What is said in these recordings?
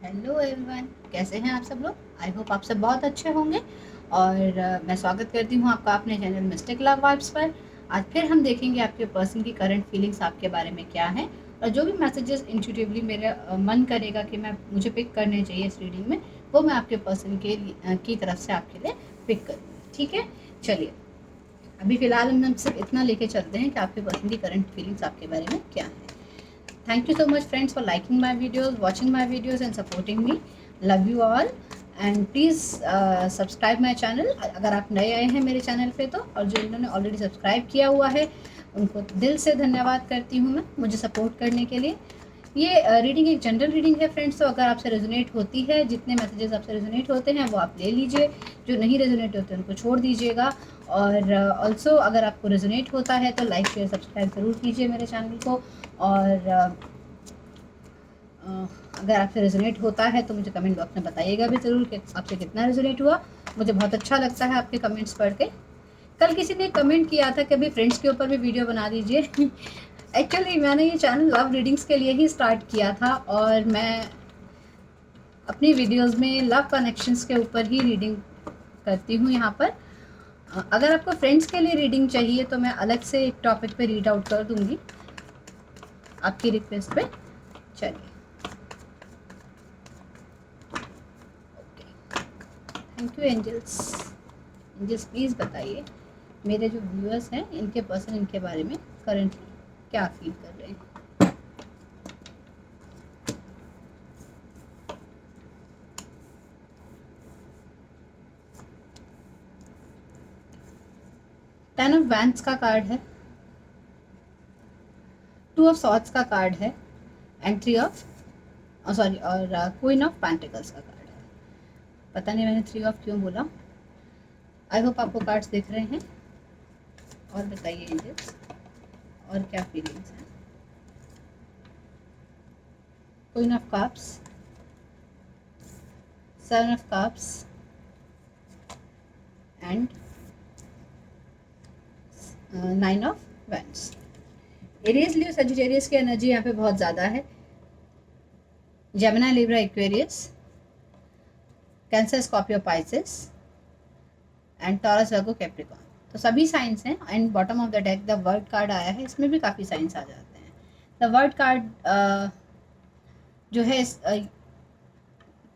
Hello everyone, कैसे हैं आप सब लोग। आई होप आप सब बहुत अच्छे होंगे। और मैं स्वागत करती हूँ आपका अपने चैनल मिस्टिक लव वाइब्स पर। आज फिर हम देखेंगे आपके पर्सन की करंट फीलिंग्स आपके बारे में क्या है, और जो भी मैसेजेस इंट्यूटिवली मेरे मन करेगा कि मुझे पिक करने चाहिए इस रीडिंग में, वो मैं आपके पर्सन की तरफ से आपके लिए पिक करूँगी। ठीक है, चलिए अभी फ़िलहाल हम सिर्फ इतना लेके चलते हैं कि आपके पर्सन की करंट फीलिंग्स आपके बारे में क्या है। Thank you so much friends for liking my videos, watching my videos and supporting me. Love you all and please subscribe my channel अगर आप नए आए हैं मेरे चैनल पे तो, और जो इन्होंने ऑलरेडी सब्सक्राइब किया हुआ है उनको दिल से धन्यवाद करती हूँ मैं मुझे सपोर्ट करने के लिए। ये रीडिंग एक जनरल रीडिंग है फ्रेंड्स, तो अगर आपसे रेजोनेट होती है, जितने मैसेजेस आपसे रेजोनेट होते हैं वो आप ले लीजिए, जो नहीं रेजोनेट होते उनको छोड़ दीजिएगा। और ऑल्सो अगर आपको रेजोनेट होता है तो लाइक शेयर सब्सक्राइब ज़रूर कीजिए मेरे चैनल को। और अगर आपसे रेजोनेट होता है तो मुझे कमेंट बॉक्स में बताइएगा भी ज़रूर कि आपसे कितना रेजोनेट हुआ। मुझे बहुत अच्छा लगता है आपके कमेंट्स पढ़ के। कल किसी ने कमेंट किया था कि अभी फ्रेंड्स के ऊपर भी वीडियो बना दीजिए। एक्चुअली मैंने ये चैनल लव रीडिंग्स के लिए ही स्टार्ट किया था, और मैं अपनी वीडियोस में लव कनेक्शंस के ऊपर ही रीडिंग करती हूँ यहाँ पर। अगर आपको फ्रेंड्स के लिए रीडिंग चाहिए तो मैं अलग से एक टॉपिक पे रीड आउट कर दूँगी आपकी रिक्वेस्ट पे। चलिए, thank you angels. Angels please बताइए मेरे जो व्यूअर्स हैं इनके पर्सन इनके बारे में करंटली क्या फील कर रहे हैं। टेन ऑफ वैंड्स का कार्ड है, टू ऑफ सॉर्ड्स का कार्ड है, एंड थ्री ऑफ सॉरी और क्वीन ऑफ पेंटिकल्स का कार्ड है। पता नहीं मैंने थ्री ऑफ क्यों बोला। आई होप आपको कार्ड्स दिख रहे हैं। और बताइए एंजल्स और क्या फीलिंग्स हैं। Queen of cups, seven of cups and nine of wands. Aries Leo Sagittarius की एनर्जी यहाँ पे बहुत ज़्यादा है। Gemini Libra Aquarius, cancer Scorpio Pisces and Taurus Virgo Capricorn, तो सभी साइंस हैं। And bottom of the deck the word card आया है, इसमें भी काफ़ी साइंस आ जाते हैं। द वर्ड कार्ड जो है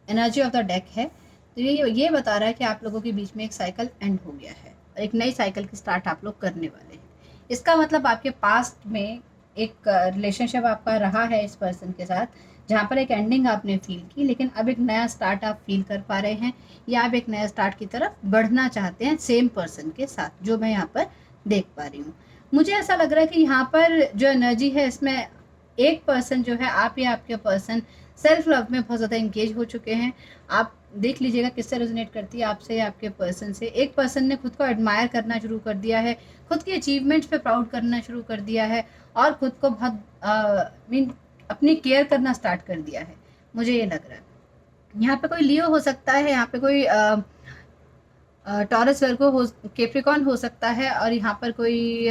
एनर्जी ऑफ द डेक है, तो ये बता रहा है कि आप लोगों के बीच में एक साइकिल एंड हो गया है और एक नई साइकिल की स्टार्ट आप लोग करने वाले हैं। इसका मतलब आपके पास्ट में एक रिलेशनशिप आपका रहा है इस पर्सन के साथ, जहाँ पर एक एंडिंग आपने फील की, लेकिन अब एक नया स्टार्ट आप फील कर पा रहे हैं, या आप एक नया स्टार्ट की तरफ बढ़ना चाहते हैं सेम पर्सन के साथ, जो मैं यहाँ पर देख पा रही हूँ। मुझे ऐसा लग रहा है कि यहाँ पर जो एनर्जी है इसमें एक पर्सन जो है, आप या आपके पर्सन सेल्फ लव में बहुत ज़्यादा इंगेज हो चुके हैं। आप देख लीजिएगा किससे रेजोनेट करती है, आपसे या आपके पर्सन से। एक पर्सन ने खुद को एडमायर करना शुरू कर दिया है, खुद के अचीवमेंट्स पे प्राउड करना शुरू कर दिया है, और खुद को बहुत अपनी केयर करना स्टार्ट कर दिया है, मुझे ये लग रहा है। यहाँ पे कोई लियो हो सकता है, यहाँ पे कोई टॉरस वर्गो हो, कैप्रिकॉर्न हो सकता है, और यहाँ पर कोई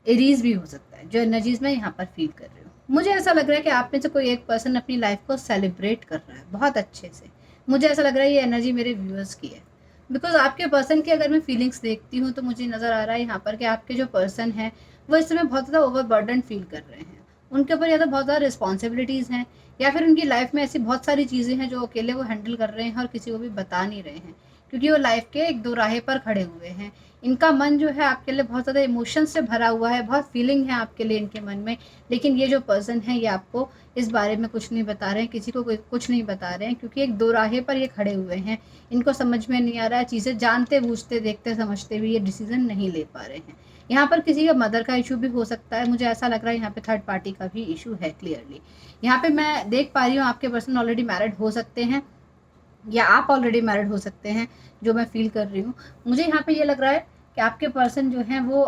एरीज भी हो सकता है, जो एनर्जीज मैं यहाँ पर फील कर रही हूँ। मुझे ऐसा लग रहा है कि आप में से कोई एक पर्सन अपनी लाइफ को सेलिब्रेट कर रहा है बहुत अच्छे से। मुझे ऐसा लग रहा है ये एनर्जी मेरे व्यूअर्स की है, बिकॉज आपके पर्सन की अगर मैं फीलिंग्स देखती हूँ तो मुझे नज़र आ रहा है यहाँ पर कि आपके जो पर्सन है वो इस समय बहुत ज़्यादा ओवरबर्डन फील कर रहे हैं। उनके ऊपर या तो बहुत ज़्यादा रिस्पॉन्सिबिलिटीज़ हैं, या फिर उनकी लाइफ में ऐसी बहुत सारी चीज़ें हैं जो अकेले वो हैंडल कर रहे हैं और किसी को भी बता नहीं रहे हैं, क्योंकि वो लाइफ के एक दो राहे पर खड़े हुए हैं। इनका मन जो है आपके लिए बहुत ज़्यादा इमोशंस से भरा हुआ है, बहुत फीलिंग है आपके लिए इनके मन में, लेकिन ये जो पर्सन है ये आपको इस बारे में कुछ नहीं बता रहे हैं, किसी को कुछ नहीं बता रहे हैं, क्योंकि एक दो राहे पर ये खड़े हुए हैं। इनको समझ में नहीं आ रहा है, चीज़ें जानते बूझते देखते समझते भी ये डिसीजन नहीं ले पा रहे हैं। यहाँ पर किसी का मदर का इशू भी हो सकता है, मुझे ऐसा लग रहा है यहाँ पे थर्ड पार्टी का भी इशू है क्लियरली। यहाँ पे मैं देख पा रही हूँ आपके पर्सन ऑलरेडी मैरिड हो सकते हैं, या आप ऑलरेडी मैरिड हो सकते हैं, जो मैं फील कर रही हूँ। मुझे यहाँ पे ये लग रहा है कि आपके पर्सन जो हैं वो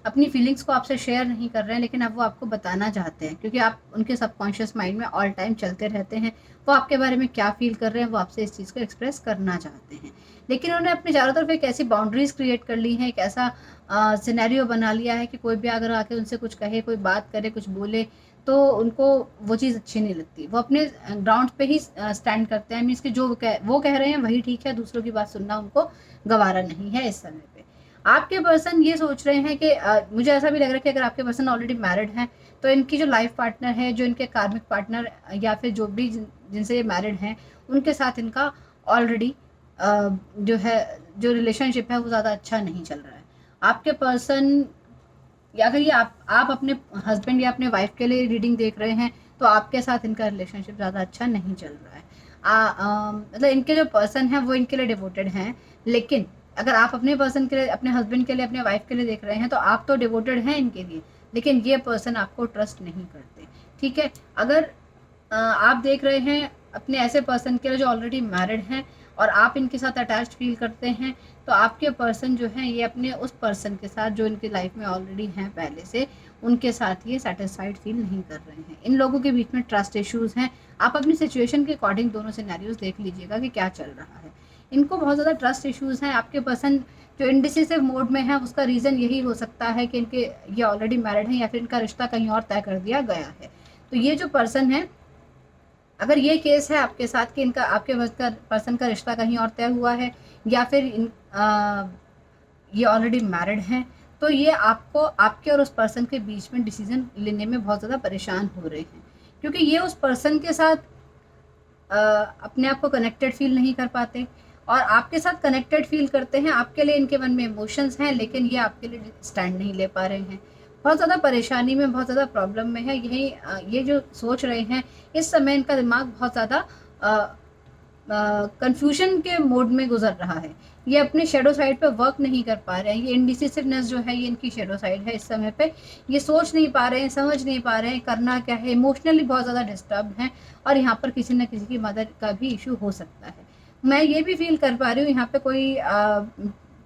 अपनी फीलिंग्स को आपसे शेयर नहीं कर रहे हैं, लेकिन अब वो आपको बताना चाहते हैं, क्योंकि आप उनके सबकॉन्शियस माइंड में ऑल टाइम चलते रहते हैं। वो आपके बारे में क्या फील कर रहे हैं वो आपसे इस चीज़ को एक्सप्रेस करना चाहते हैं, लेकिन उन्होंने अपने चारों तरफ एक ऐसी बाउंड्रीज क्रिएट कर ली है, एक ऐसा सिनेरियो बना लिया है कि कोई भी अगर आके उनसे कुछ कहे, कोई बात करे, कुछ बोले, तो उनको वो चीज़ अच्छी नहीं लगती। वो अपने ग्राउंड पे ही स्टैंड करते हैं, मीन्स कि जो वो कह रहे हैं वही ठीक है, दूसरों की बात सुनना उनको गवारा नहीं है इस समय पे। आपके पर्सन ये सोच रहे हैं कि मुझे ऐसा भी लग रहा है कि अगर आपके पर्सन ऑलरेडी मैरिड हैं, तो इनकी जो लाइफ पार्टनर है, जो इनके कार्मिक पार्टनर या फिर जो भी जिनसे ये मैरिड हैं, उनके साथ इनका ऑलरेडी जो है, जो रिलेशनशिप है वो ज़्यादा अच्छा नहीं चल रहा है। आपके पर्सन, या अगर ये आप अपने हस्बैंड या अपने वाइफ के लिए रीडिंग देख रहे हैं, तो आपके साथ इनका रिलेशनशिप ज़्यादा अच्छा नहीं चल रहा है। मतलब इनके जो पर्सन हैं वो इनके लिए डिवोटेड हैं, लेकिन अगर आप अपने पर्सन के लिए, अपने हस्बैंड के लिए, अपने वाइफ के लिए देख रहे हैं, तो आप तो डिवोटेड हैं इनके लिए, लेकिन ये पर्सन आपको ट्रस्ट नहीं करते। ठीक है, अगर आप देख रहे हैं अपने ऐसे पर्सन के लिए जो ऑलरेडी मैरिड हैं और आप इनके साथ अटैच्ड फील करते हैं, तो आपके पर्सन जो हैं ये अपने उस पर्सन के साथ जो इनकी लाइफ में ऑलरेडी हैं पहले से, उनके साथ ये सेटिस्फाइड फील नहीं कर रहे हैं। इन लोगों के बीच में ट्रस्ट इश्यूज़ हैं। आप अपनी सिचुएशन के अकॉर्डिंग दोनों सिनेरियोज देख लीजिएगा कि क्या चल रहा है। इनको बहुत ज़्यादा ट्रस्ट इश्यूज़ हैं। आपके पर्सन जो इंडिसिसिव मोड में है, उसका रीज़न यही हो सकता है कि इनके ये ऑलरेडी मैरिड हैं या फिर इनका रिश्ता कहीं और तय कर दिया गया है। तो ये जो पर्सन है, अगर ये केस है आपके साथ कि इनका, आपके पर्सन का रिश्ता कहीं और तय हुआ है या फिर ये ऑलरेडी मैरिड हैं, तो ये आपको, आपके और उस पर्सन के बीच में डिसीजन लेने में बहुत ज़्यादा परेशान हो रहे हैं, क्योंकि ये उस पर्सन के साथ अपने आप को कनेक्टेड फील नहीं कर पाते और आपके साथ कनेक्टेड फील करते हैं। आपके लिए इनके मन में इमोशंस हैं, लेकिन ये आपके लिए स्टैंड नहीं ले पा रहे हैं। बहुत ज़्यादा परेशानी में, बहुत ज़्यादा प्रॉब्लम में है। यही ये जो सोच रहे हैं, इस समय इनका दिमाग बहुत ज़्यादा कन्फ्यूजन के मोड में गुजर रहा है। ये अपने शेडो साइड पे वर्क नहीं कर पा रहे हैं। ये इंडिसिसिवनेस जो है, ये इनकी शेडो साइड है इस समय पे। ये सोच नहीं पा रहे हैं, समझ नहीं पा रहे हैं करना क्या है। इमोशनली बहुत ज़्यादा डिस्टर्ब हैं और यहाँ पर किसी न किसी की मदद का भी इशू हो सकता है। मैं ये भी फील कर पा रही हूँ यहाँ पे कोई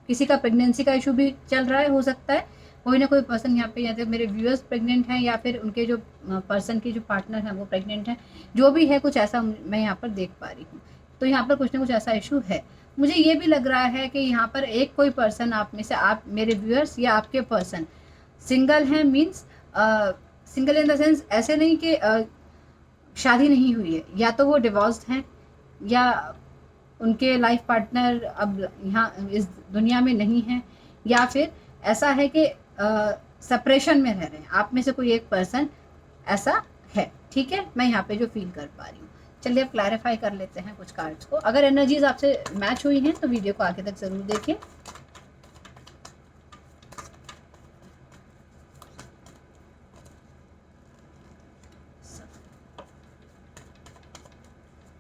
किसी का प्रेगनेंसी का इशू भी चल रहा है, हो सकता है कोई ना कोई पर्सन यहाँ पे, या तो मेरे व्यूअर्स प्रेग्नेंट हैं या फिर उनके जो पर्सन की जो पार्टनर हैं वो प्रेग्नेंट हैं। जो भी है, कुछ ऐसा मैं यहाँ पर देख पा रही हूँ। तो यहाँ पर कुछ ना कुछ ऐसा इशू है। मुझे ये भी लग रहा है कि यहाँ पर एक कोई पर्सन आप में से, आप मेरे व्यूअर्स या आपके पर्सन सिंगल हैं। Means single in the sense ऐसे नहीं कि शादी नहीं हुई है, या तो वो डिवोर्स्ड हैं या उनके लाइफ पार्टनर अब यहाँ इस दुनिया में नहीं है, या फिर ऐसा है कि सेपरेशन में रह रहे हैं। आप में से कोई एक पर्सन ऐसा है। ठीक है, मैं यहाँ पे जो फील कर पा रही हूँ। चलिए अब क्लैरिफाई कर लेते हैं कुछ कार्ड्स को। अगर एनर्जीज आपसे मैच हुई हैं तो वीडियो को आगे तक ज़रूर देखिए।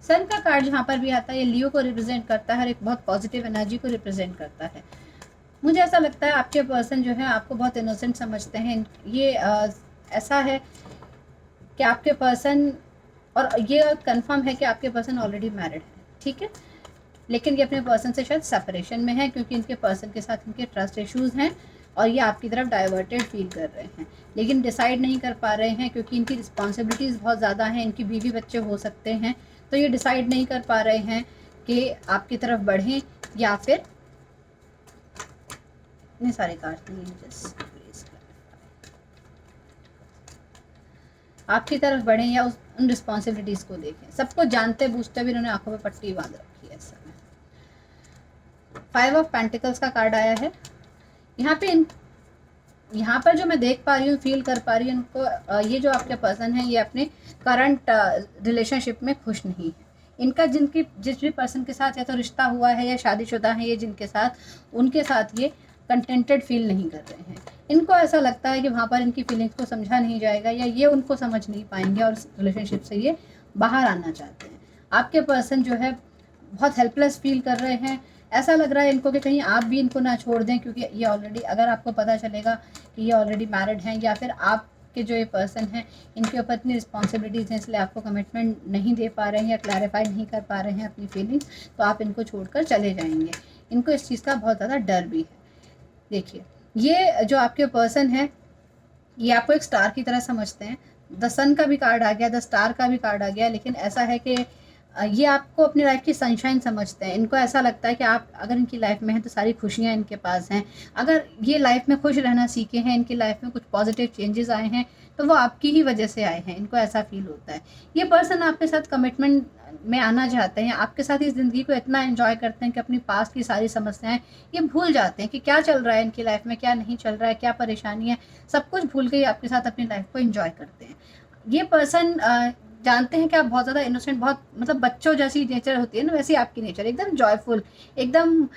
सन का कार्ड जहाँ पर भी आता है, ये लियो को रिप्रेजेंट करता है और एक बहुत पॉजिटिव एनर्जी को रिप्रेजेंट करता है। मुझे ऐसा लगता है आपके पर्सन जो है आपको बहुत इनोसेंट समझते हैं। ये ऐसा है कि आपके पर्सन, और ये कंफर्म है कि आपके पर्सन ऑलरेडी मैरिड है। ठीक है, लेकिन ये अपने पर्सन से शायद सेपरेशन में है, क्योंकि इनके पर्सन के साथ इनके ट्रस्ट इश्यूज़ हैं और ये आपकी तरफ डाइवर्टेड फील कर रहे हैं, लेकिन डिसाइड नहीं कर पा रहे हैं क्योंकि इनकी रिस्पॉन्सिबिलिटीज़ बहुत ज़्यादा हैं। इनकी बीवी बच्चे हो सकते हैं, तो ये डिसाइड नहीं कर पा रहे हैं कि आपकी तरफ बढ़ें या फिर, इतने सारे कार्ड नहीं, जस्ट आपकी तरफ बढ़ें या उन रिस्पॉन्सिबिलिटीज़ को देखें। सबको जानते बूझते भी इन्होंने आंखों में पट्टी बांध रखी है इस समय। 5 ऑफ पेंटिकल्स का कार्ड आया है यहाँ पे। यहाँ पर जो मैं देख पा रही हूँ, फील कर पा रही हूँ उनको, ये जो आपके पर्सन है ये अपने करंट रिलेशनशिप में खुश नहीं है। इनका जिस भी पर्सन के साथ या तो रिश्ता हुआ है या शादीशुदा है, ये जिनके साथ, उनके साथ ये कंटेंटेड फील नहीं कर रहे हैं। इनको ऐसा लगता है कि वहाँ पर इनकी फीलिंग्स को समझा नहीं जाएगा या ये उनको समझ नहीं पाएंगे और रिलेशनशिप से ये बाहर आना चाहते हैं। आपके पर्सन जो है बहुत हेल्पलेस फील कर रहे हैं। ऐसा लग रहा है इनको कि कहीं आप भी इनको ना छोड़ दें, क्योंकि ये ऑलरेडी, अगर आपको पता चलेगा कि ये ऑलरेडी मैरिड हैं या फिर आपके जो ये पर्सन हैं इनके ऊपर इतनी रिस्पॉन्सिबिलिटीज़ हैं, इसलिए आपको कमिटमेंट नहीं दे पा रहे हैं या क्लैरिफाई नहीं कर पा रहे हैं अपनी फीलिंग्स, तो आप इनको छोड़कर चले जाएंगे। इनको इस चीज़ का बहुत ज़्यादा डर भी है। देखिए, ये जो आपके पर्सन है ये आपको एक स्टार की तरह समझते हैं। द सन का भी कार्ड आ गया, द स्टार का भी कार्ड आ गया, लेकिन ऐसा है कि ये आपको अपनी लाइफ की सनशाइन समझते हैं। इनको ऐसा लगता है कि आप अगर इनकी लाइफ में हैं तो सारी खुशियाँ इनके पास हैं। अगर ये लाइफ में खुश रहना सीखे हैं, इनकी लाइफ में कुछ पॉजिटिव चेंजेस आए हैं, तो वो आपकी ही वजह से आए हैं, इनको ऐसा फील होता है। ये पर्सन आपके साथ कमिटमेंट में आना चाहते हैं, आपके साथ इस ज़िंदगी को इतना एंजॉय करते हैं कि अपनी पास्ट की सारी समस्याएं ये भूल जाते हैं कि क्या चल रहा है इनकी लाइफ में, क्या नहीं चल रहा है, क्या परेशानी है, सब कुछ भूल के ही आपके साथ अपनी लाइफ को एंजॉय करते हैं। ये पर्सन जानते हैं कि आप बहुत ज़्यादा इनोसेंट, बहुत मतलब बच्चों जैसी नेचर होती है ना, वैसी आपकी नेचर एकदम जॉयफुल, एकदम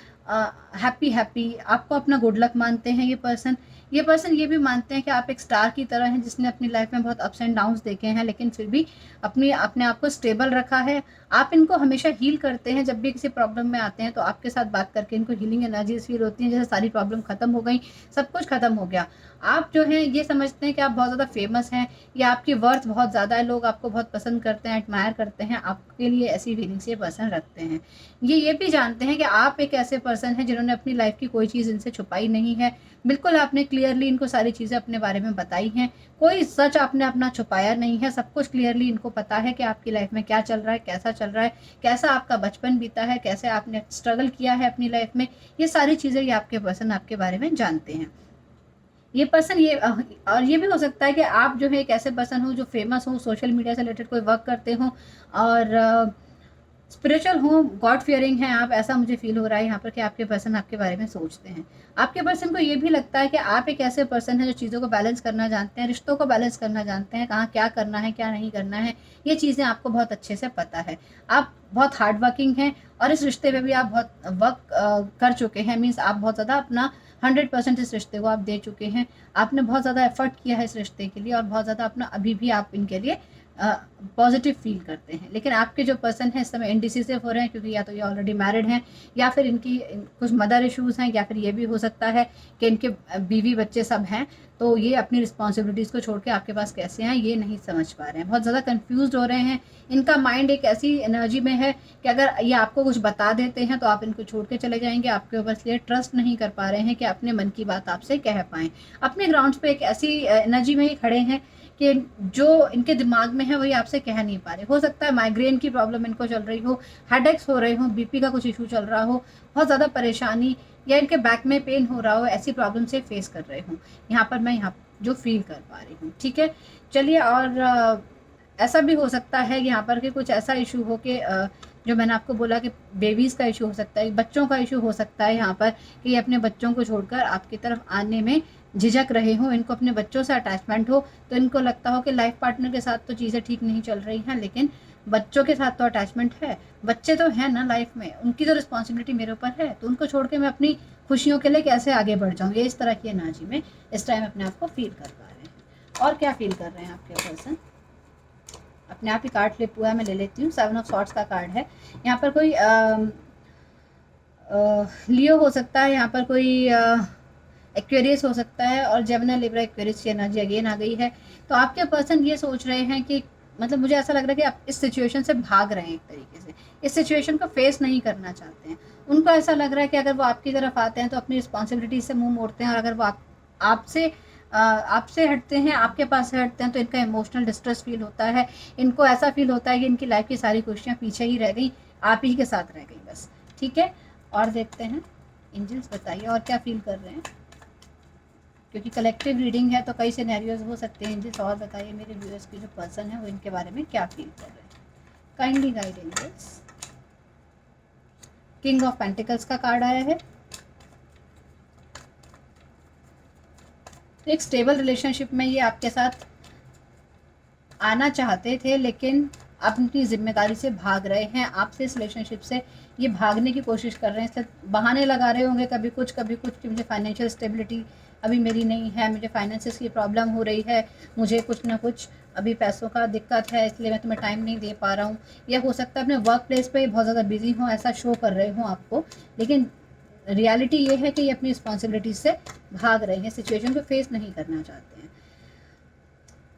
हैप्पी हैप्पी, आपको अपना गुड लक मानते हैं ये पर्सन ये भी मानते हैं कि आप एक स्टार की तरह हैं जिसने अपनी लाइफ में बहुत अप्स एंड डाउन्स देखे हैं, लेकिन फिर भी अपने आप को स्टेबल रखा है। आप इनको हमेशा हील करते हैं, जब भी किसी प्रॉब्लम में आते हैं तो आपके साथ बात करके इनको हीलिंग एनर्जीज फील होती हैं, जैसे सारी प्रॉब्लम खत्म हो गई, सब कुछ खत्म हो गया। आप जो हैं ये समझते हैं कि आप बहुत ज़्यादा फेमस हैं या आपकी वर्थ बहुत ज़्यादा है, लोग आपको बहुत पसंद करते हैं, एडमायर करते हैं, आपके लिए ऐसी फीलिंग्स ये पर्सन रखते हैं। ये भी जानते हैं कि आप एक ऐसे पर्सन हैं जिन्होंने अपनी लाइफ की कोई चीज़ इनसे छुपाई नहीं है। बिल्कुल आपने क्लियरली इनको सारी चीज़ें अपने बारे में बताई हैं, कोई सच आपने अपना छुपाया नहीं है, सब कुछ क्लियरली इनको पता है कि आपकी लाइफ में क्या चल रहा है, कैसा चल रहा है, कैसा आपका बचपन बीता है, कैसे आपने स्ट्रगल किया है अपनी लाइफ में, ये सारी चीज़ें ये आपके पर्सन आपके बारे में जानते हैं। ये पर्सन ये और ये भी हो सकता है कि आप जो है एक ऐसे पर्सन हो जो फेमस हो, सोशल मीडिया से रिलेटेड कोई वर्क करते हो और स्पिरिचुअल हो, गॉड फियरिंग है आप, ऐसा मुझे फील हो रहा है यहाँ पर कि आपके पर्सन आपके बारे में सोचते हैं। आपके पर्सन को ये भी लगता है कि आप एक ऐसे पर्सन हैं जो चीज़ों को बैलेंस करना जानते हैं, रिश्तों को बैलेंस करना जानते हैं, कहाँ क्या करना है क्या नहीं करना है, ये चीज़ें आपको बहुत अच्छे से पता है। आप बहुत हार्ड वर्किंग हैं और इस रिश्ते में भी आप बहुत वर्क कर चुके हैं, मीन्स आप बहुत ज़्यादा अपना 100% इस रिश्ते को आप दे चुके हैं। आपने बहुत ज़्यादा एफर्ट किया है इस रिश्ते के लिए और बहुत ज़्यादा अपना अभी भी आप इनके लिए पॉजिटिव फील करते हैं। लेकिन आपके जो पर्सन है इस समय इनडिसिसिव हो रहे हैं, क्योंकि या तो ये ऑलरेडी मैरिड हैं या फिर इनकी कुछ मदर इश्यूज़ हैं, या फिर ये भी हो सकता है कि इनके बीवी बच्चे सब हैं, तो ये अपनी रिस्पॉन्सिबिलिटीज़ को छोड़ के आपके पास कैसे हैं ये नहीं समझ पा रहे हैं, बहुत ज़्यादा कन्फ्यूज़ हो रहे हैं। इनका माइंड एक ऐसी एनर्जी में है कि अगर ये आपको कुछ बता देते हैं तो आप इनको छोड़ के चले जाएंगे, आपके ऊपर इसलिए ट्रस्ट नहीं कर पा रहे हैं कि अपने मन की बात आपसे कह पाएँ। अपने ग्राउंड्स पे एक ऐसी एनर्जी में ही खड़े हैं कि जो इनके दिमाग में है वही आपसे कह नहीं पा रहे। हो सकता है माइग्रेन की प्रॉब्लम इनको चल रही हो, हेडेक्स हो रहे हो, बीपी का कुछ इशू चल रहा हो, बहुत ज़्यादा परेशानी, या इनके बैक में पेन हो रहा हो, ऐसी प्रॉब्लम से फेस कर रहे हूँ यहाँ पर, मैं यहाँ जो फील कर पा रही हूँ। ठीक है, चलिए। और ऐसा भी हो सकता है यहाँ पर कि कुछ ऐसा इशू हो कि जो मैंने आपको बोला कि बेबीज़ का इशू हो सकता है, बच्चों का इशू हो सकता है यहाँ पर कि ये अपने बच्चों को छोड़कर आपकी तरफ आने में झिझक रहे हों, इनको अपने बच्चों से अटैचमेंट हो, तो इनको लगता हो कि लाइफ पार्टनर के साथ तो चीज़ें ठीक नहीं चल रही हैं, लेकिन बच्चों के साथ तो अटैचमेंट है, बच्चे तो हैं ना लाइफ में, उनकी तो रिस्पॉन्सिबिलिटी मेरे ऊपर है, तो उनको छोड़ के मैं अपनी खुशियों के लिए कैसे आगे बढ़ जाऊँ, ये इस तरह की एनर्जी में इस टाइम अपने आप को फील कर पा रहे हैं। और क्या फील कर रहे हैं आपके पर्सन? अपने आप ही कार्ड फ्लिप हुआ है, मैं ले लेती हूँ। 7 ऑफ सॉर्ड्स का कार्ड है। यहाँ पर कोई लियो हो सकता है, यहाँ पर कोई एक्वेरियस हो सकता है, और जेमिनी लिब्रा एक्वेरियस की एनर्जी अगेन आ गई है। तो आपके पर्सन ये सोच रहे हैं कि मतलब मुझे ऐसा लग रहा है कि आप इस सिचुएशन से भाग रहे हैं, एक तरीके से इस सिचुएशन को फेस नहीं करना चाहते हैं। उनको ऐसा लग रहा है कि अगर वो आपकी तरफ आते हैं तो अपनी रिस्पॉन्सिबिलिटी से मुंह मोड़ते हैं, और अगर वो आपसे हटते हैं, आपके पास से हटते हैं, तो इनका इमोशनल डिस्ट्रेस फील होता है। इनको ऐसा फील होता है कि इनकी लाइफ की सारी खुशियाँ पीछे ही रह गई, आप ही के साथ रह गई बस। ठीक है, और देखते हैं एंजल्स बताइए और क्या फील कर रहे हैं, क्योंकि कलेक्टिव रीडिंग है तो कई सिनेरियोज हो सकते हैं। एंजल्स और बताइए मेरे व्यूअर्स की जो पर्सन है वो इनके बारे में क्या फील कर रहे हैं। Kindly guide angels. King of pentacles का कार्ड आया है। एक स्टेबल रिलेशनशिप में ये आपके साथ आना चाहते थे, लेकिन अपनी जिम्मेदारी से भाग रहे हैं, आपसे इस रिलेशनशिप से ये भागने की कोशिश कर रहे हैं। इसलिए बहाने लगा रहे होंगे कभी कुछ कि मुझे फाइनेंशियल स्टेबिलिटी अभी मेरी नहीं है, मुझे फाइनेंसिस की प्रॉब्लम हो रही है, मुझे कुछ ना कुछ अभी पैसों का दिक्कत है, इसलिए मैं तुम्हें टाइम नहीं दे पा रहा हूँ। या हो सकता है अपने वर्क प्लेस पे बहुत ज़्यादा बिजी हों, ऐसा शो कर रहे हों आपको, लेकिन रियलिटी ये है कि ये अपनी रिस्पॉन्सिबिलिटी से भाग रहे हैं, सिचुएशन को फेस नहीं करना चाहते हैं।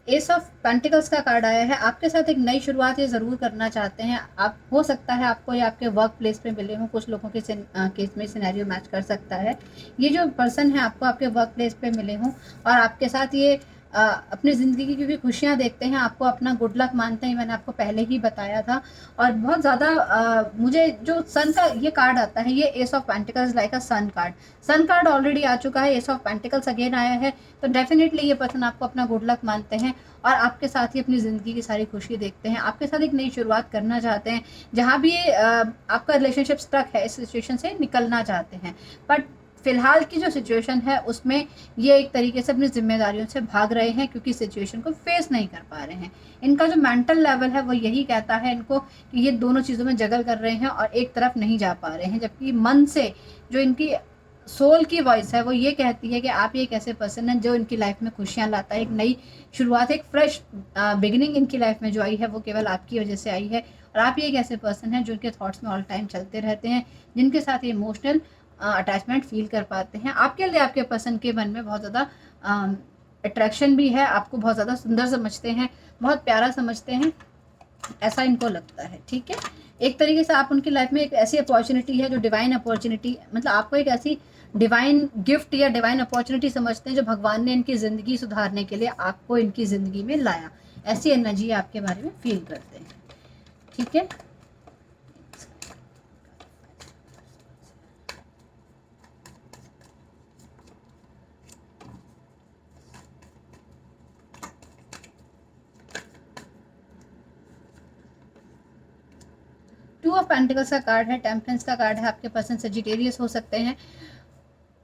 एस ऑफ पेंटिकल्स का कार्ड आया है। आपके साथ एक नई शुरुआत ये ज़रूर करना चाहते हैं आप। हो सकता है आपको ये आपके वर्क प्लेस पे मिले हों, कुछ लोगों के केस में सिनेरियो मैच कर सकता है। ये जो पर्सन है आपको आपके वर्क प्लेस पे मिले हों और आपके साथ ये अपनी ज़िंदगी की क्योंकि खुशियाँ देखते हैं, आपको अपना गुड लक मानते हैं, मैंने आपको पहले ही बताया था। और बहुत ज़्यादा मुझे जो सन का ये कार्ड आता है, ये ace of pentacles like a sun card. Sun card already आ चुका है, एस ऑफ पेंटिकल्स अगेन आया है, तो डेफिनेटली ये पर्सन आपको अपना गुड लक मानते हैं और आपके साथ ही अपनी ज़िंदगी की सारी खुशी देखते हैं, आपके साथ एक नई शुरुआत करना चाहते हैं। जहाँ भी आपका रिलेशनशिप स्ट्रक है, इस सिचुएशन से निकलना चाहते हैं, बट फिलहाल की जो सिचुएशन है उसमें ये एक तरीके से अपनी जिम्मेदारियों से भाग रहे हैं क्योंकि सिचुएशन को फेस नहीं कर पा रहे हैं। इनका जो मेंटल लेवल है वो यही कहता है इनको कि ये दोनों चीज़ों में जगल कर रहे हैं और एक तरफ नहीं जा पा रहे हैं, जबकि मन से जो इनकी सोल की वॉइस है वो ये कहती है कि आप एक ऐसे पर्सन हैं जो इनकी लाइफ में खुशियाँ लाता है, एक नई शुरुआत, एक फ्रेश बिगिनिंग इनकी लाइफ में जो आई है वो केवल आपकी वजह से आई है। और आप ये एक ऐसे पर्सन हैं जो इनके थॉट्स में ऑल टाइम चलते रहते हैं, जिनके साथ ये इमोशनल अटैचमेंट फील कर पाते हैं। आपके लिए आपके पर्सन के मन में बहुत ज़्यादा अट्रैक्शन भी है, आपको बहुत ज़्यादा सुंदर समझते हैं, बहुत प्यारा समझते हैं, ऐसा इनको लगता है। ठीक है, एक तरीके से आप उनकी लाइफ में एक ऐसी अपॉर्चुनिटी है जो डिवाइन अपॉर्चुनिटी, मतलब आपको एक ऐसी डिवाइन गिफ्ट या डिवाइन अपॉर्चुनिटी समझते हैं जो भगवान ने इनकी ज़िंदगी सुधारने के लिए आपको इनकी ज़िंदगी में लाया। ऐसी एनर्जी आपके बारे में फील करते हैं। ठीक है, टू ऑफ पेंटिकल्स का कार्ड है, टेम्परेंस का कार्ड है, आपके पर्सन सजिटेरियस हो सकते हैं।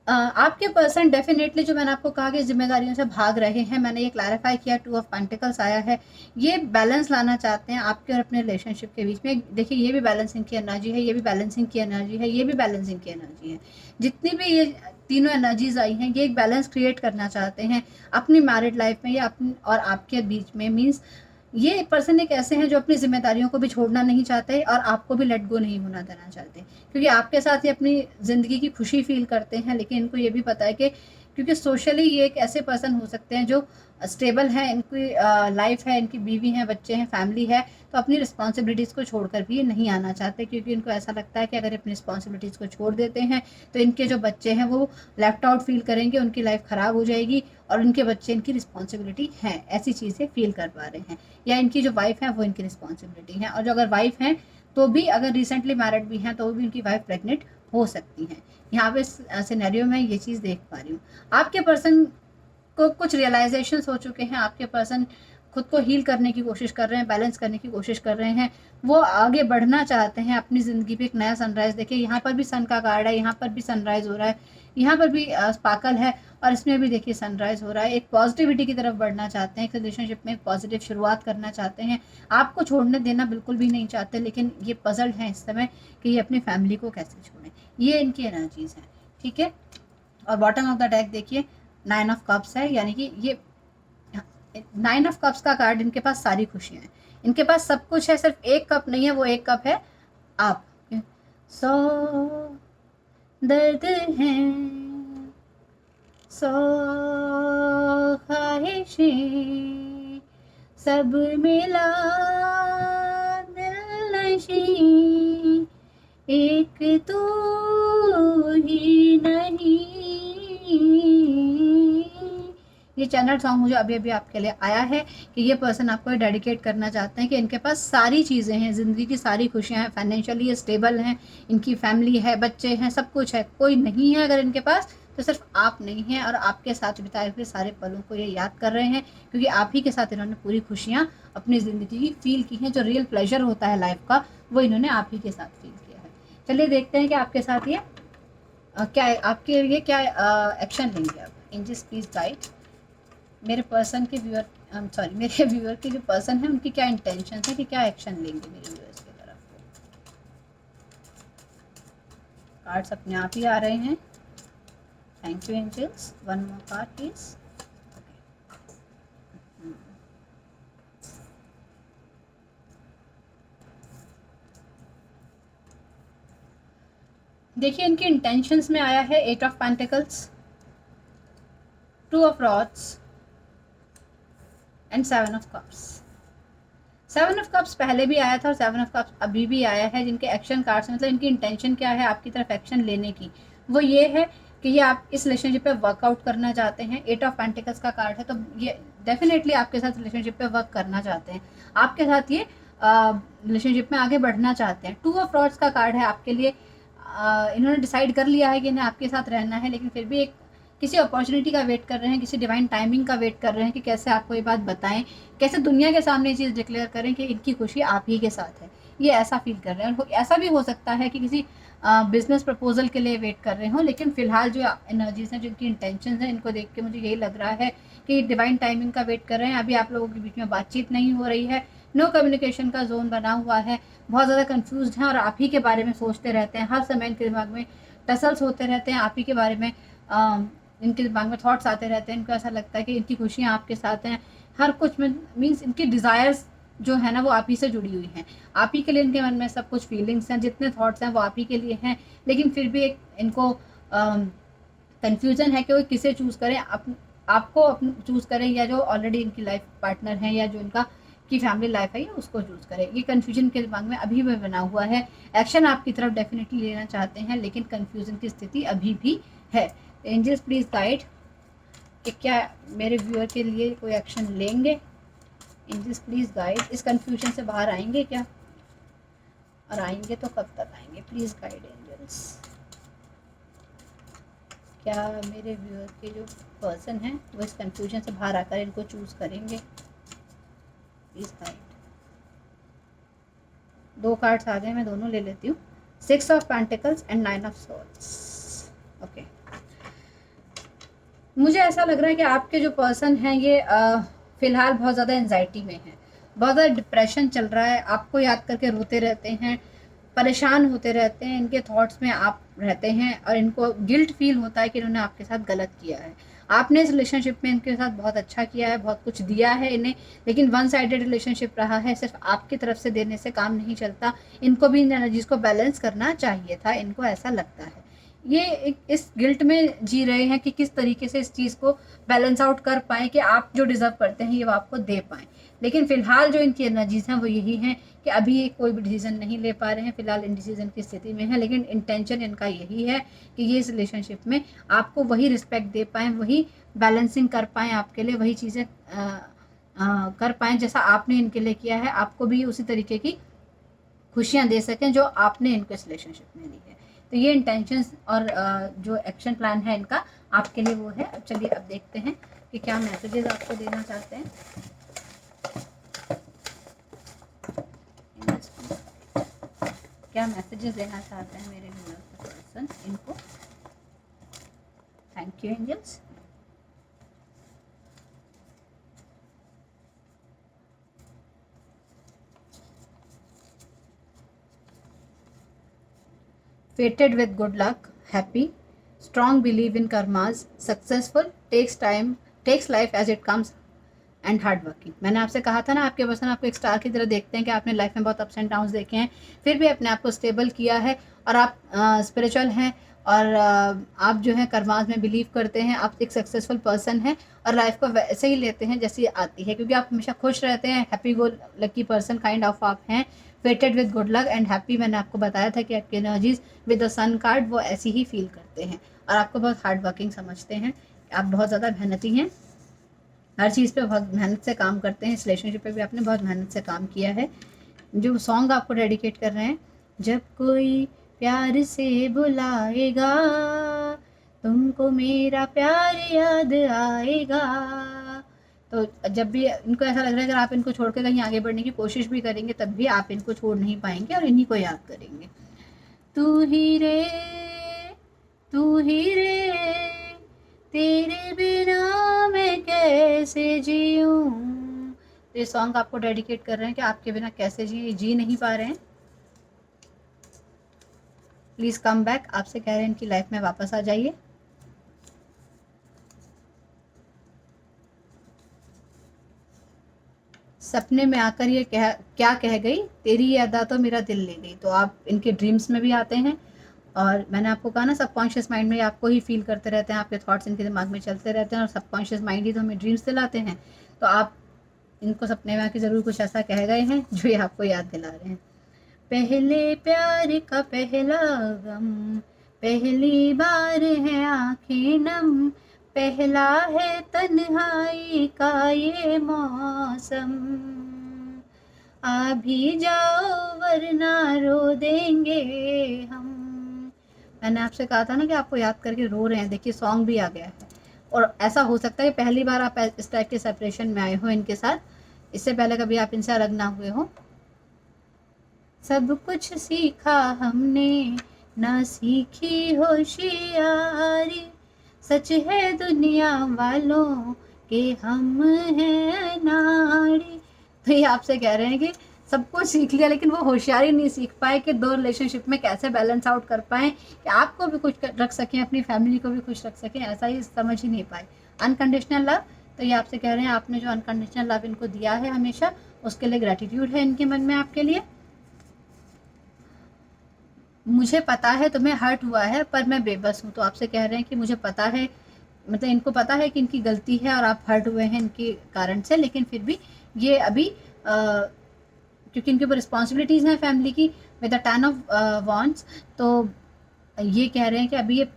आपके पर्सन डेफिनेटली जो मैंने आपको कहा कि जिम्मेदारियों से भाग रहे हैं, मैंने ये क्लैरिफाई किया, टू ऑफ पेंटिकल्स आया है, ये बैलेंस लाना चाहते हैं आपके और अपने रिलेशनशिप के बीच में। देखिए ये भी बैलेंसिंग की एनर्जी है, ये भी बैलेंसिंग की एनर्जी है, ये भी बैलेंसिंग की एनर्जी है। जितनी भी ये तीनों एनर्जीज आई हैं ये एक बैलेंस क्रिएट करना चाहते हैं अपनी मैरिड लाइफ में या अपनी और आपके बीच में। मीन्स ये पर्सन एक ऐसे हैं जो अपनी जिम्मेदारियों को भी छोड़ना नहीं चाहते और आपको भी लेट गो नहीं होना देना चाहते, क्योंकि आपके साथ ही अपनी ज़िंदगी की खुशी फील करते हैं। लेकिन इनको ये भी पता है कि क्योंकि सोशली ये एक ऐसे पर्सन हो सकते हैं जो स्टेबल है, इनकी लाइफ है, इनकी बीवी हैं, बच्चे हैं, फैमिली है, तो अपनी रिस्पॉन्सिबिलिटीज़ को छोड़कर भी नहीं आना चाहते, क्योंकि इनको ऐसा लगता है कि अगर अपनी रिस्पॉन्सिबिलिटीज़ को छोड़ देते हैं तो इनके जो बच्चे हैं वो लेफ्ट आउट फील करेंगे, उनकी लाइफ ख़राब हो जाएगी और उनके बच्चे इनकी रिस्पॉन्सिबिलिटी हैं, ऐसी चीज़ें फील कर पा रहे हैं। या इनकी जो वाइफ है वो इनकी रिस्पॉन्सिबिलिटी है, और जो अगर वाइफ हैं तो भी अगर रिसेंटली मैरिड भी हैं तो भी उनकी वाइफ प्रेग्नेंट हो सकती हैं। यहाँ पे सिनेरियो में ये चीज़ देख पा रही हूँ। आपके पर्सन को कुछ रियलाइजेशंस हो चुके हैं, आपके पर्सन खुद को हील करने की कोशिश कर रहे हैं, बैलेंस करने की कोशिश कर रहे हैं, वो आगे बढ़ना चाहते हैं अपनी ज़िंदगी पे एक नया सनराइज़। देखिए यहाँ पर भी सन का कार्ड है, यहाँ पर भी सनराइज़ हो रहा है, यहाँ पर भी स्पार्कल है और इसमें भी देखिए सनराइज़ हो रहा है। एक पॉजिटिविटी की तरफ बढ़ना चाहते हैं, एक रिलेशनशिप में एक पॉजिटिव शुरुआत करना चाहते हैं, आपको छोड़ने देना बिल्कुल भी नहीं चाहते, लेकिन ये पजल्ड हैं इस समय कि ये अपनी फैमिली को कैसे छोड़ें। ये इनकी एनर्जीज़ हैं। ठीक है, और बॉटम ऑफ द डेक देखिए 9 ऑफ कप्स है, यानी कि ये 9 ऑफ कप्स का कार्ड, इनके पास सारी खुशियाँ हैं, इनके पास सब कुछ है, सिर्फ एक कप नहीं है, वो एक कप है आप। 100 दर्द हैं, 100 ख्वाहिशें, सब मिला दिलनशी, एक तू ही नहीं। ये चैनल सॉन्ग मुझे अभी अभी आपके लिए आया है कि ये पर्सन आपको डेडिकेट करना चाहते हैं कि इनके पास सारी चीज़ें हैं, ज़िंदगी की सारी खुशियाँ हैं, फाइनेंशियली ये स्टेबल हैं, इनकी फैमिली है, बच्चे हैं, सब कुछ है, कोई नहीं है अगर इनके पास तो सिर्फ आप नहीं हैं। और आपके साथ बिताए हुए सारे पलों को ये याद कर रहे हैं, क्योंकि आप ही के साथ इन्होंने पूरी खुशियाँ अपनी ज़िंदगी की फील की हैं। जो रियल प्लेजर होता है लाइफ का वो इन्होंने आप ही के साथ फील किया है। चलिए देखते हैं कि आपके साथ ये क्या आपके लिए क्या एक्शन लेंगे आप। एंजल्स प्लीज गाइड मेरे पर्सन के व्यूअर, सॉरी मेरे व्यूअर के जो पर्सन है उनकी क्या इंटेंशन है कि क्या एक्शन लेंगे मेरे व्यूअर्स की तरफ। कार्ड्स अपने आप ही आ रहे हैं। Thank you angels. One more card please. देखिए इनकी इंटेंशंस में आया है 8 of pentacles, 2 of rods and 7 of cups. 7 of cups पहले भी आया था और 7 ऑफ कप्स अभी भी आया है। जिनके एक्शन कार्ड्स मतलब इनकी इंटेंशन क्या है आपकी तरफ एक्शन लेने की, वो ये है कि ये आप इस रिलेशनशिप पे वर्कआउट करना चाहते हैं। 8 ऑफ पेंटिकल्स का कार्ड है, तो ये डेफिनेटली आपके साथ रिलेशनशिप पे वर्क करना चाहते हैं, आपके साथ ये रिलेशनशिप में आगे बढ़ना चाहते हैं। 2 ऑफ रॉड्स का कार्ड है आपके लिए। इन्होंने डिसाइड कर लिया है कि इन्हें आपके साथ रहना है, लेकिन फिर भी एक किसी अपॉर्चुनिटी का वेट कर रहे हैं, किसी डिवाइन टाइमिंग का वेट कर रहे हैं कि कैसे आपको ये बात बताएं, कैसे दुनिया के सामने ये चीज़ डिक्लेयर करें कि इनकी खुशी आप ही के साथ है। ये ऐसा फील कर रहे हैं। और ऐसा भी हो सकता है कि किसी बिजनेस प्रपोजल के लिए वेट कर रहे हो, लेकिन फिलहाल जो एनर्जीज हैं, जिनकी इंटेंशन है, इनको देख के मुझे यही लग रहा है कि डिवाइन टाइमिंग का वेट कर रहे हैं। अभी आप लोगों के बीच में बातचीत नहीं हो रही है, नो कम्युनिकेशन का जोन बना हुआ है, बहुत ज़्यादा कंफ्यूज हैं और आप ही के बारे में सोचते रहते हैं। हर समय इनके दिमाग में टसल्स होते रहते हैं, आप ही के बारे में इनके दिमाग में थॉट्स आते रहते हैं। इनको ऐसा लगता है कि इनकी खुशियाँ आपके साथ हैं, हर कुछ में मीन्स इनकी डिज़ायर्स जो है ना वो आप ही से जुड़ी हुई हैं। आप ही के लिए इनके मन में सब कुछ फीलिंग्स हैं, जितने थॉट्स हैं वो आप ही के लिए हैं, लेकिन फिर भी एक इनको कन्फ्यूज़न है कि वो किसे चूज़ करें, आपको चूज़ करें या जो ऑलरेडी इनकी लाइफ पार्टनर है या जो इनका की फैमिली लाइफ है या उसको चूज़ करें। ये कन्फ्यूजन के दिमाग में अभी भी बना हुआ है। एक्शन आपकी तरफ डेफिनेटली लेना चाहते हैं, लेकिन कन्फ्यूजन की स्थिति अभी भी है। एंजल्स प्लीज़ गाइड कि क्या मेरे व्यूअर के लिए कोई एक्शन लेंगे। एंजल्स प्लीज़ गाइड, इस कन्फ्यूजन से बाहर आएंगे क्या, और आएंगे तो कब तक आएंगे। प्लीज़ गाइड एंजल्स, क्या मेरे व्यूअर के जो पर्सन हैं वो इस कन्फ्यूजन से बाहर आकर इनको चूज़ करेंगे। Please guide. 2 कार्ड्स आ गए, मैं दोनों ले लेती हूँ। 6 of pentacles and 9 of swords. Okay, मुझे ऐसा लग रहा है कि आपके जो पर्सन हैं ये फ़िलहाल बहुत ज़्यादा एंजाइटी में है, बहुत ज़्यादा डिप्रेशन चल रहा है, आपको याद करके रोते रहते हैं, परेशान होते रहते हैं, इनके थॉट्स में आप रहते हैं और इनको गिल्ट फील होता है कि इन्होंने आपके साथ गलत किया है। आपने इस रिलेशनशिप में इनके साथ बहुत अच्छा किया है, बहुत कुछ दिया है इन्हें, लेकिन वन साइडेड रिलेशनशिप रहा है, सिर्फ आपकी तरफ से देने से काम नहीं चलता, इनको भी इन एनर्जीज को बैलेंस करना चाहिए था, इनको ऐसा लगता है। ये इस गिल्ट में जी रहे हैं कि किस तरीके से इस चीज़ को बैलेंस आउट कर पाएँ कि आप जो डिज़र्व करते हैं ये वो आपको दे पाएँ। लेकिन फ़िलहाल जो इनकी एनर्जीज़ हैं वो यही हैं कि अभी ये कोई भी डिसीज़न नहीं ले पा रहे हैं, फ़िलहाल इनडिसीज़न की स्थिति में है, लेकिन इंटेंशन इनका यही है कि ये इस रिलेशनशिप में आपको वही रिस्पेक्ट दे पाएँ, वही बैलेंसिंग कर पाएँ आपके लिए, वही चीज़ें कर पाएँ जैसा आपने इनके लिए किया है, आपको भी उसी तरीके की खुशियाँ दे सकें जो आपने इनको इस रिलेशनशिप में दी है। तो ये इंटेंशंस और जो एक्शन प्लान है इनका आपके लिए वो है। अब चलिए अब देखते हैं कि क्या मैसेजेस आपको देना चाहते हैं। क्या मैसेजेस देना चाहते हैं मेरे पर्सन इनको। Thank you angels. Fated with good luck, happy, strong believe in karmas, successful, takes life as it comes and hard working. मैंने आपसे कहा था ना आपके पर्सन आपको एक स्टार की तरह देखते हैं कि आपने लाइफ में बहुत अप्स एंड डाउन्स देखे हैं, फिर भी अपने आप को स्टेबल किया है और आप स्पिरिचुअल हैं और आप जो है कर्मास में बिलीव करते हैं, आप एक सक्सेसफुल पर्सन हैं और लाइफ को वैसे ही लेते हैं जैसी आती है, क्योंकि आप हमेशा खुश रहते हैं, happy go lucky person kind of आप हैं। Fated with good luck and happy, मैंने आपको बताया था कि आपकी energies with the sun card वो ऐसी ही फील करते हैं और आपको बहुत हार्ड वर्किंग समझते हैं, आप बहुत ज़्यादा मेहनती हैं, हर चीज़ पे बहुत मेहनत से काम करते हैं। इस रिलेशनशिप पे भी आपने बहुत मेहनत से काम किया है। जो सॉन्ग आपको डेडिकेट कर रहे हैं, जब कोई प्यार से बुलाएगा तुमको मेरा प्यार याद आएगा। तो जब भी इनको ऐसा लग रहा है अगर आप इनको छोड़ के कहीं आगे बढ़ने की कोशिश भी करेंगे तब भी आप इनको छोड़ नहीं पाएंगे और इन्हीं को याद करेंगे। तू ही रे, तू ही रे, तेरे बिना मैं कैसे जीऊँ। तो ये सॉन्ग आपको डेडिकेट कर रहे हैं कि आपके बिना कैसे जी नहीं पा रहे हैं। प्लीज़ कम बैक, आपसे कह रहे हैं इनकी लाइफ में वापस आ जाइए। सपने में आकर ये क्या कह गई, तेरी ये अदा तो मेरा दिल ले गई। तो आप इनके ड्रीम्स में भी आते हैं और मैंने आपको कहा ना सबकॉन्शियस माइंड में आपको ही फील करते रहते हैं, आपके थॉट्स इनके दिमाग में चलते रहते हैं और सबकॉन्शियस माइंड ही तो हमें ड्रीम्स दिलाते हैं। तो आप इनको सपने में आके ज़रूर कुछ ऐसा कह गए हैं जो ये आपको याद दिला रहे हैं। पहले प्यार का पहला गम पहली बार है आंखें नम, पहला है तन्हाई का ये मौसम, आ भी जाओ वरना रो देंगे हम। मैंने आपसे कहा था ना कि आपको याद करके रो रहे हैं, देखिए सॉन्ग भी आ गया है। और ऐसा हो सकता है कि पहली बार आप इस टाइप के सेपरेशन में आए हो इनके साथ, इससे पहले कभी आप इनसे अलग ना हुए हो। सब कुछ सीखा हमने, ना सीखी होशियारी, सच है दुनिया वालों के हम हैं अनाड़ी। तो ये आपसे कह रहे हैं कि सब कुछ सीख लिया लेकिन वो होशियारी नहीं सीख पाए कि दो रिलेशनशिप में कैसे बैलेंस आउट कर पाए कि आपको भी खुश रख सकें, अपनी फैमिली को भी खुश रख सकें, ऐसा ही समझ ही नहीं पाए। अनकंडीशनल लव, तो ये आपसे कह रहे हैं आपने जो अनकंडीशनल लव इनको दिया है हमेशा, उसके लिए ग्रेटिट्यूड है इनके मन में आपके लिए। मुझे पता है तुम्हें हर्ट हुआ है पर मैं बेबस हूँ, तो आपसे कह रहे हैं कि मुझे पता है, मतलब इनको पता है कि इनकी गलती है और आप हर्ट हुए हैं इनके कारण से, लेकिन फिर भी ये अभी क्योंकि इनके ऊपर रिस्पॉन्सिबिलिटीज़ हैं फैमिली की विद द 10 ऑफ वॉन्ट्स, तो ये कह रहे हैं कि अभी ये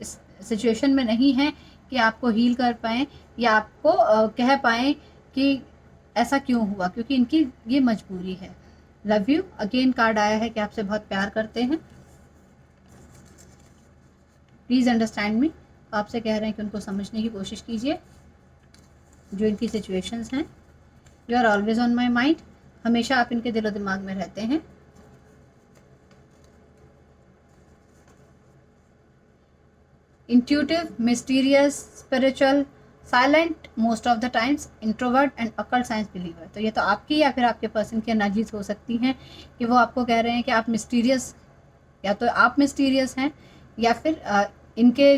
इस सिचुएशन में नहीं है कि आपको हील कर पाएँ या आपको कह पाएँ कि ऐसा क्यों हुआ, क्योंकि इनकी ये मजबूरी है। लव यू अगेन कार्ड आया है कि आपसे बहुत प्यार करते हैं, प्लीज़ अंडरस्टैंड मी। आपसे कह रहे हैं कि उनको समझने की कोशिश कीजिए जो इनकी सिचुएशंस हैं। You are always on my mind, हमेशा आप इनके दिलो दिमाग में रहते हैं। Intuitive, mysterious, spiritual, silent most of the times, introvert and occult science believer. तो ये तो आपकी या फिर आपके पर्सन की एनर्जीज हो सकती हैं कि वो आपको कह रहे हैं कि आप मिस्टीरियस, या तो आप मिस्टीरियस हैं या फिर इनके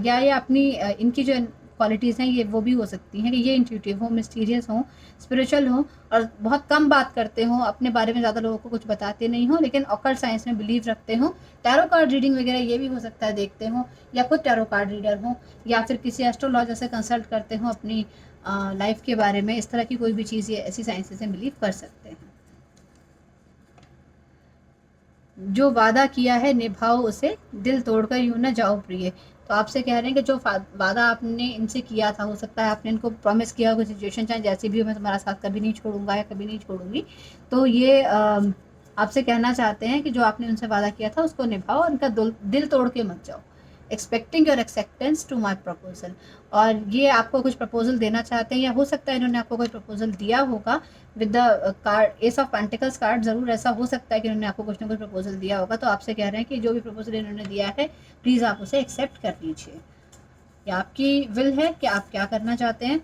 या ये अपनी इनकी जो क्वालिटीज़ हैं ये वो भी हो सकती हैं कि ये इंट्यूटिव हो, मिस्टीरियस हो, स्पिरिचुअल हो और बहुत कम बात करते हो, अपने बारे में ज़्यादा लोगों को कुछ बताते नहीं हो, लेकिन ऑकल्ट साइंस में बिलीव रखते हो। टैरो कार्ड रीडिंग वगैरह ये भी हो सकता है देखते हो, या खुद टैरो कार्ड रीडर हो, या फिर किसी एस्ट्रोलॉजर से कंसल्ट करते हो अपनी लाइफ के बारे में। इस तरह की कोई भी चीज़ ये ऐसी साइंसेस से बिलीव कर सकते हैं। जो वादा किया है निभाओ उसे, दिल तोड़कर यूं न जाओ प्रिय। तो आपसे कह रहे हैं कि जो वादा आपने इनसे किया था, हो सकता है आपने इनको प्रॉमिस किया होगा सिचुएशन चाहे जैसी भी हो, मैं तुम्हारा साथ कभी नहीं छोड़ूंगा या कभी नहीं छोड़ूंगी, तो ये आपसे कहना चाहते हैं कि जो आपने उनसे वादा किया था उसको निभाओ और उनका दिल तोड़ के मत जाओ। Expecting your acceptance to my proposal, और ये आपको कुछ प्रपोजल देना चाहते हैं, या हो सकता है इन्होंने आपको कोई प्रपोजल दिया होगा with the card S of pentacles card. ज़रूर ऐसा हो सकता है कि इन्होंने आपको कुछ ना कुछ प्रपोजल दिया होगा। तो आपसे कह रहे हैं कि जो भी प्रपोजल इन्होंने दिया है प्लीज़ आप उसे एक्सेप्ट कर लीजिए। ये आपकी विल है कि आप क्या करना चाहते हैं।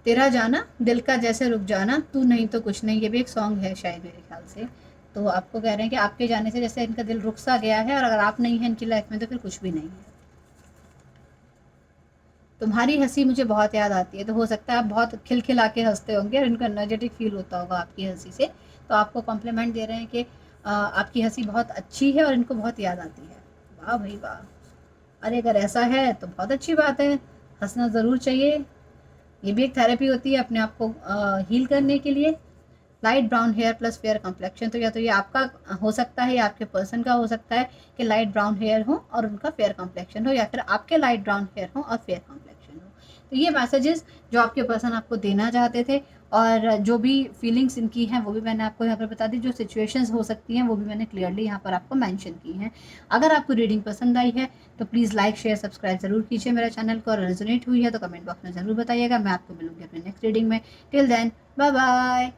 तेरा जाना दिल का जैसे रुक जाना, तू नहीं तो कुछ नहीं, ये भी एक सॉन्ग है शायद मेरे ख्याल से। तो आपको कह रहे हैं कि आपके जाने से जैसे इनका दिल रुक सा गया है, और अगर आप नहीं हैं इनकी लाइफ में तो फिर कुछ भी नहीं है। तुम्हारी हंसी मुझे बहुत याद आती है, तो हो सकता है आप बहुत खिलखिला के हंसते होंगे और इनको एनर्जेटिक फील होता होगा आपकी हंसी से। तो आपको कॉम्प्लीमेंट दे रहे हैं कि आपकी हंसी बहुत अच्छी है और इनको बहुत याद आती है। वाह भाई वाह, अरे अगर ऐसा है तो बहुत अच्छी बात है, हंसना ज़रूर चाहिए। ये भी एक थेरेपी होती है अपने आप को हील करने के लिए। Light brown here plus fair complexion, तो या तो ये आपका हो सकता है या आपके पर्सन का हो सकता है कि लाइट ब्राउन हेयर हो और उनका फेयर कॉम्प्लेक्शन हो, या फिर आपके लाइट ब्राउन हेयर हो और फेयर कॉम्प्लेक्शन हो। तो ये मैसेजेस जो आपके पर्सन आपको देना चाहते थे, और जो भी फीलिंग्स इनकी हैं वो भी मैंने आपको यहाँ पर बता दी, जो सिचुएशंस हो सकती हैं वो भी मैंने क्लियरली यहाँ पर आपको मेंशन की हैं। अगर आपको रीडिंग पसंद आई है तो प्लीज़ लाइक शेयर सब्सक्राइब ज़रूर कीजिए मेरे चैनल को, और रेजोनेट हुई है तो कमेंट बॉक्स में ज़रूर बताइएगा। मैं आपको मिलूंगी अपने नेक्स्ट रीडिंग में। Till then bye bye.